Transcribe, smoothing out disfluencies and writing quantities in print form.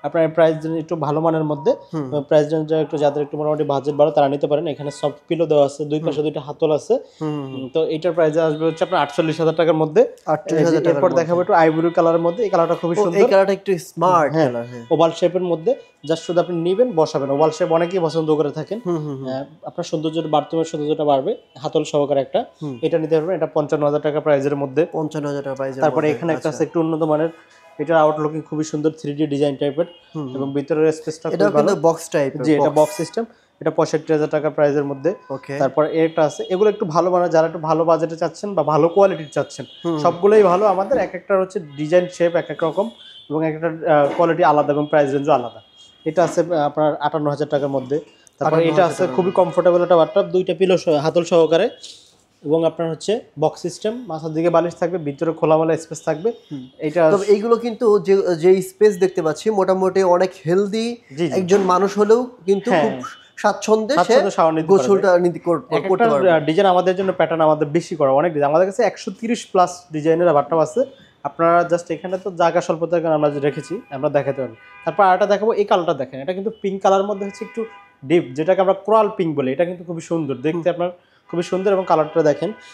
আপনার price range একটু ভালো মানের মধ্যে, প্রাইস রেঞ্জ একটু যাদের একটু মোটামুটি বাজেট বাড়ো তারা নিতে পারেন। এখানে সফট পিলো দেওয়া আছে, দুই পাশে দুইটা হাতল আছে। তো এইটার প্রাইস আসবে হচ্ছে আপনার 48,000 টাকার মধ্যে। 48,000 টাকার এরপর দেখাবো একটু আইভরি কালারের মধ্যে, এই কালারটা খুবই সুন্দর, এই কালারটা একটু স্মার্ট কালার। হ্যাঁ, ওভাল শেপের মধ্যে, জাস্ট শুধু আপনি নেবেন বসাবেন। ওভাল শেপ অনেকেই পছন্দ করে থাকেন, আপনার সৌন্দর্যটা বাড়তে সৌন্দর্যটা বাড়বে, হাতল সহকারে একটা, এটা নিতে পারবেন। এটা 55,000 টাকা প্রাইসের মধ্যে। 55,000 টাকা প্রাইস। তারপরে এখানে একটা আছে একটু উন্নত মানের, এটার আউটলুকিং খুবই সুন্দর 3D ডিজাইন টাইপের, এবং ভিতরের স্পেসটা এটা কিন্তু বক্স টাইপ। জি, এটা বক্স সিস্টেম, এটা 65,000 টাকা প্রাইসের মধ্যে। ওকে, তারপর একটা আছে, এগুলো একটু ভালো মানের, যারা একটু ভালো বাজেটে চাচ্ছেন বা ভালো কোয়ালিটির চাচ্ছেন, সবগুলোই ভালো। আমাদের এক একটা হচ্ছে ডিজাইন শেপ এক এক রকম, এবং একটা কোয়ালিটি আলাদা এবং প্রাইস রেঞ্জও আলাদা। এটা আছে আপনার 58,000 টাকার মধ্যে। তারপর এটা আছে খুবই কমফোর্টেবল একটা বাথটব, দুইটা পিলো হাতল সহকারে, এবং আপনার হচ্ছে বক্স সিস্টেম, মাথার দিকে বালিশ থাকবে, ভিতরে খোলামেলা স্পেস থাকবে। এটা তবে এইগুলো কিন্তু যে স্পেস দেখতে পাচ্ছি মোটামুটি অনেক হেলদি একজন মানুষ হলেও কিন্তু খুব স্বাচ্ছন্দ্যে সে গোসলটা করতে পারবে। ডিজাইন আমাদের জন্য প্যাটার্ন আমাদের বেশি করা, অনেক ডিজাইন আমাদের কাছে 130 প্লাস ডিজাইনের বাথটব আছে। আপনারা জাস্ট এখানে তো জায়গা স্বল্পতার কারণে আমরা রেখেছি, আমরা দেখাতে পারবো। তারপর আরেকটা দেখাবো, এই কালারটা দেখেন, এটা কিন্তু পিঙ্ক কালার মধ্যে হচ্ছে একটু ডিপ, যেটাকে আমরা কোরাল পিঙ্ক বলি। এটা কিন্তু খুবই সুন্দর দেখতে, আপনার খুবই সুন্দর, এবং কালারটা দেখেন